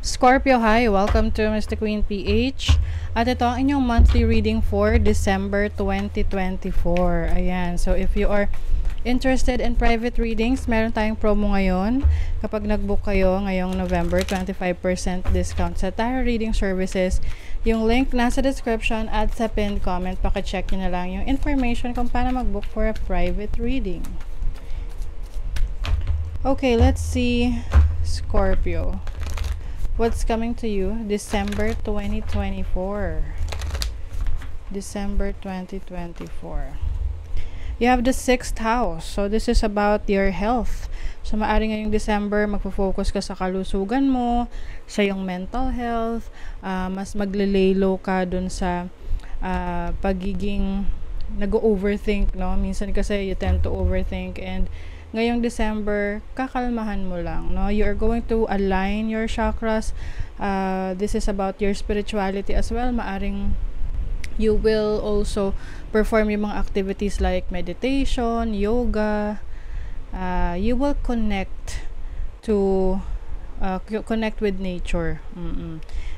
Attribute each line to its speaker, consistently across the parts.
Speaker 1: Scorpio, hi! Welcome to Mr. Queen PH. At ito ang inyong monthly reading for December 2024. Ayan, so if you are interested in private readings, meron tayong promo ngayon. Kapag nag-book kayo ngayong November, 25% discount sa tarot reading services. Yung link nasa description at sa pinned comment. Pakicheck nyo na lang yung information kung paano mag-book for a private reading. Okay, let's see Scorpio. What's coming to you December 2024? December 2024. You have the 6th house. So this is about your health. So maaring ngayong December magfo-focus ka sa kalusugan mo, sa iyong mental health, mas magle-lay low ka dun sa pagiging nag-overthink, no? Minsan kasi you tend to overthink, and ngayong December, kakalmahan mo lang, no? You are going to align your chakras. This is about your spirituality as well. Maaring you will also perform yung mga activities like meditation, yoga. You will connect with nature.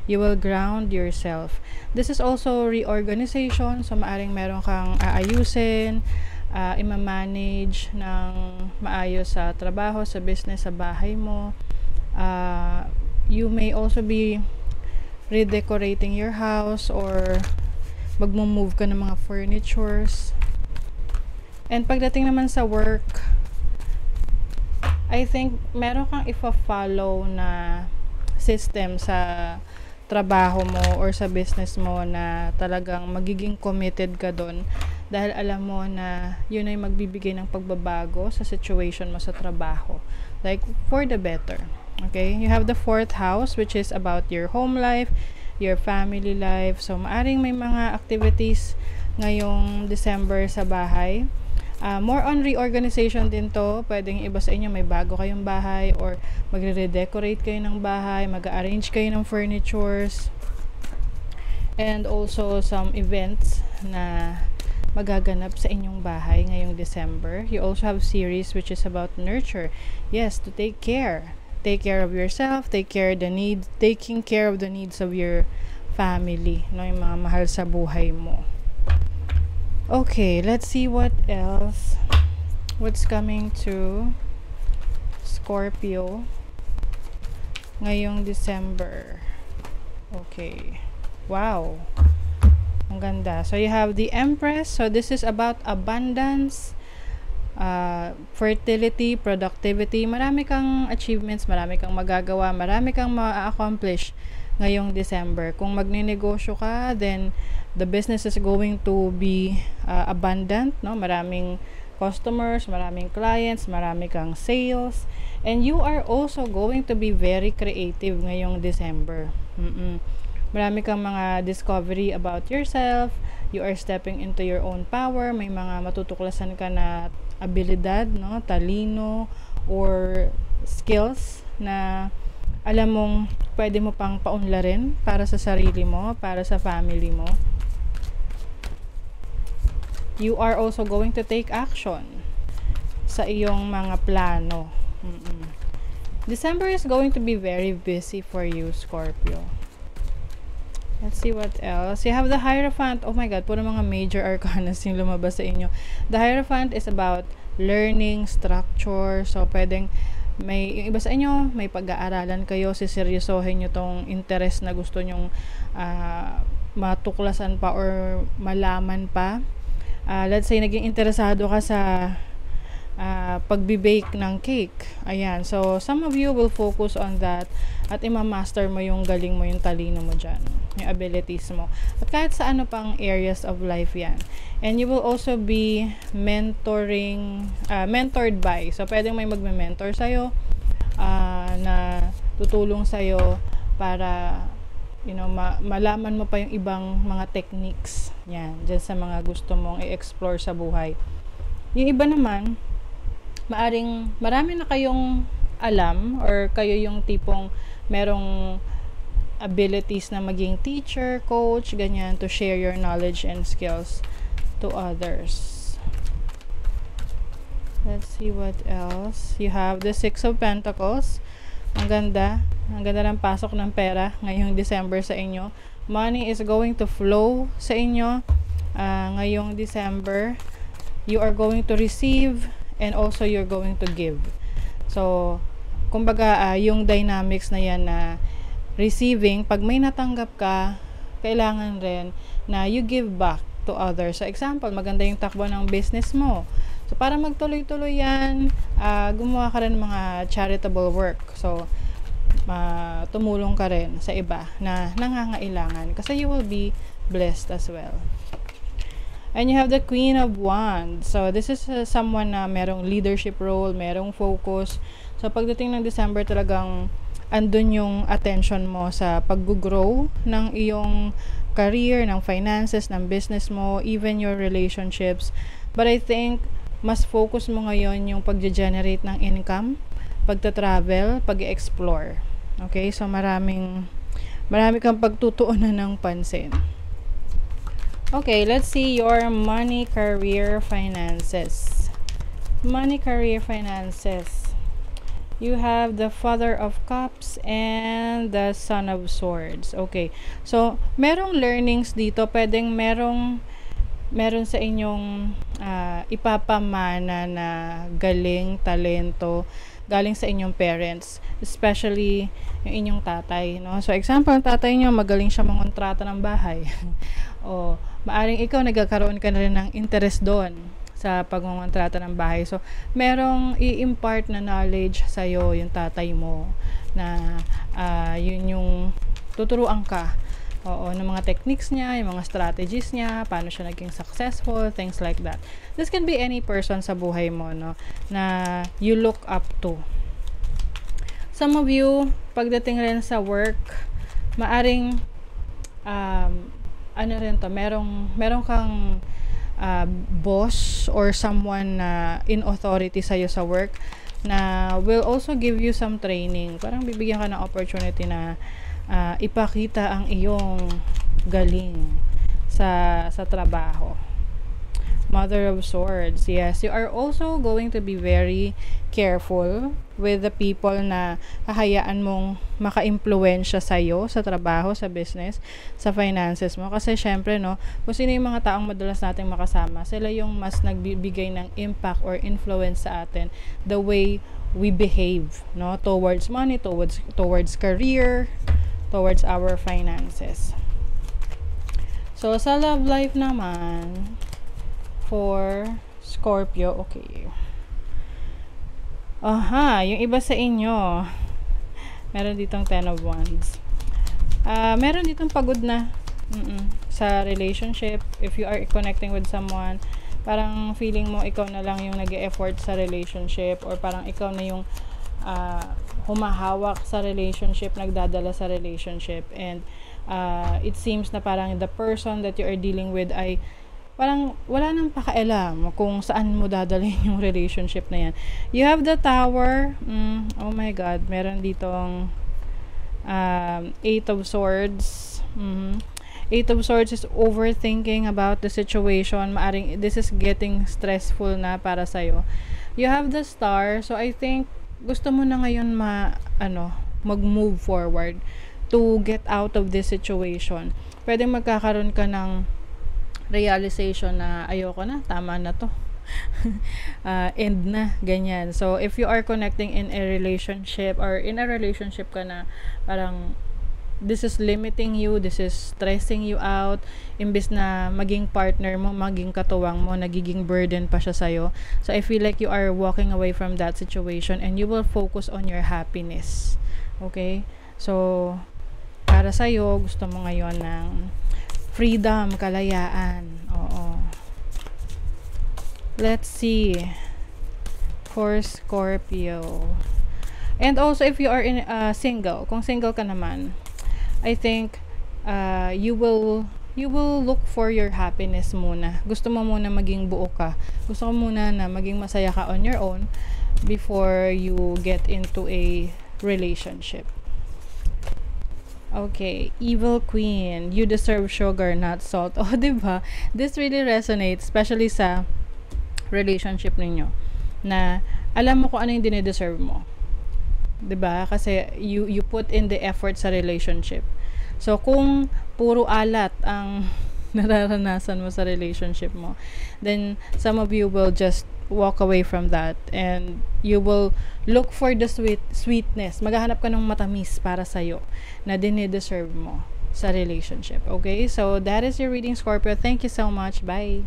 Speaker 1: You will ground yourself. This is also reorganization. So maaring meron kang aayusin, ima-manage ng maayos sa trabaho, sa business, sa bahay mo. You may also be redecorating your house or magmo-move ka ng mga furnitures. And pagdating naman sa work, I think meron kang ifa-follow na system sa trabaho mo or sa business mo na talagang magiging committed ka doon dahil alam mo na yun ay magbibigay ng pagbabago sa situation mo sa trabaho, like for the better. Okay, you have the 4th house, which is about your home life, your family life. So maaring may mga activities ngayong December sa bahay. More on reorganization din to. Pwedeng iba sa inyo may bago kayong bahay or magre-redecorate kayo ng bahay, mag-arrange kayo ng furnitures, and also some events na magaganap sa inyong bahay ngayong December. You also have series which is about nurture. Yes, to take care. Take care of yourself, taking care of the needs of your family, no, yung mga mahal sa buhay mo. Okay, let's see what else. What's coming to Scorpio ngayong December. Okay. Wow. Ang ganda. So you have the Empress. So this is about abundance, fertility, productivity. Marami kang achievements, marami kang magagawa, marami kang ma-accomplish ngayong December. Kung magninegosyo ka, then the business is going to be abundant, no? Maraming customers, maraming clients, marami kang sales, and you are also going to be very creative ngayong December. Marami kang mga discovery about yourself. You are stepping into your own power. May mga matutuklasan ka na abilidad, no? Talino or skills na alam mong pwede mo pang paunlarin para sa sarili mo, para sa family mo. You are also going to take action sa iyong mga plano. December is going to be very busy for you, Scorpio. Let's see what else. You have the Hierophant. Oh my God, puro mga major arcanas yung lumabas sa inyo. The Hierophant is about learning, structure. So, pwedeng yung iba sa inyo, may pag-aaralan kayo, siseryosohin nyo tong interest na gusto nyong matuklasan pa or malaman pa. Let's say, naging interesado ka sa pagbe-bake ng cake. Ayan. So, some of you will focus on that at ima-master mo yung galing mo, yung talino mo dyan, yung abilities mo. At kahit sa ano pang areas of life yan. And you will also be mentored by. So, pwedeng may magme-mentor sa'yo na tutulong sa'yo para malaman mo pa yung ibang mga techniques yan, dyan sa mga gusto mong i-explore sa buhay. Yung iba naman, marami na kayong alam or kayo yung tipong merong abilities na maging teacher, coach, ganyan, to share your knowledge and skills to others. Let's see what else. You have the 6 of Pentacles. Ang ganda. Ang ganda ng pasok ng pera ngayong December sa inyo. Money is going to flow sa inyo ngayong December. You are going to receive and also you're going to give. So, kumbaga, yung dynamics na yan na receiving, pag may natanggap ka, kailangan rin na you give back to others. So, example, maganda yung takbo ng business mo. So, para magtuloy-tuloy yan, gumawa ka rin mga charitable work. So, tumulong ka rin sa iba na nangangailangan kasi you will be blessed as well. And you have the Queen of Wands. So, this is someone na merong leadership role, merong focus. So, pagdating ng December, talagang andun yung attention mo sa pag-grow ng iyong career, ng finances, ng business mo, even your relationships. But I think, mas focus mo ngayon yung pag-generate ng income, pagta-travel, pag-explore. Okay? So, marami kang pagtutuunan ng pansin. Okay, let's see your money, career, finances. Money, career, finances. You have the Father of Cups and the Son of Swords. Okay. So, merong learnings dito. Pwedeng meron sa inyong ipapamana na galing, talento, galing sa inyong parents, especially yung inyong tatay, no? So, example, ang tatay nyo, magaling siya mangontrata ng bahay. O, maaring ikaw, nagkakaroon ka na rin ng interest doon sa pagngontrata ng bahay. So, merong i-impart na knowledge sa'yo yung tatay mo na yun yung tuturuan ka. Oo, ng mga techniques niya, yung mga strategies niya, paano siya naging successful, things like that. This can be any person sa buhay mo, no, na you look up to. Some of you, pagdating rin sa work, maaring, ano rin to, merong kang boss or someone na in authority sa'yo sa work na will also give you some training. Parang bibigyan ka ng opportunity na ipakita ang iyong galing sa trabaho. Mother of Swords. Yes, you are also going to be very careful with the people na hahayaan mong maka-impluwensya sa'yo sa trabaho, sa business, sa finances mo. Kasi syempre, no, kung sino yung mga taong madalas nating makasama, sila yung mas nagbibigay ng impact or influence sa atin the way we behave, no, towards money, towards career, towards our finances. So, sa love life naman, for Scorpio, okay. Yung iba sa inyo, meron ditong Ten of Wands. Meron ditong pagod na sa relationship. If you are connecting with someone, parang feeling mo ikaw na lang yung nag-e-effort sa relationship, or parang ikaw na yung humahawak sa relationship, nagdadala sa relationship, and it seems na parang the person that you are dealing with ay parang wala nang pakialam kung saan mo dadalhin yung relationship na yan. You have the Tower. Oh my God, meron ditong Eight of Swords. Eight of Swords is overthinking about the situation. Maaring this is getting stressful na para sa'yo. You have the Star. So I think gusto mo na ngayon mag-move forward to get out of this situation. Pwede magkakaroon ka ng realization na ayoko na, tama na to. End na, ganyan. So, if you are connecting in a relationship or in a relationship ka na parang this is limiting you, this is stressing you out, imbis na maging partner mo, maging katuwang mo, nagiging burden pa siya sa'yo. So, I feel like you are walking away from that situation and you will focus on your happiness. Okay? So, para sa'yo, gusto mo ngayon ng freedom, kalayaan. Oo. Let's see. For Scorpio. And also, if you are single, kung single ka naman, I think you will look for your happiness muna. Gusto mo muna maging buo ka. Gusto mo muna na maging masaya ka on your own before you get into a relationship. Okay, Evil Queen, you deserve sugar, not salt. Oh, diba? This really resonates, especially sa relationship ninyo. Na, alam mo kung ano yung dine-deserve mo. 'Di ba? Kasi you put in the effort sa relationship. So kung puro alat ang nararanasan mo sa relationship mo, then some of you will just walk away from that, and you will look for the sweetness. Maghahanap ka ng matamis para sa'yo na dinideserve mo sa relationship. Okay? So that is your reading, Scorpio. Thank you so much. Bye.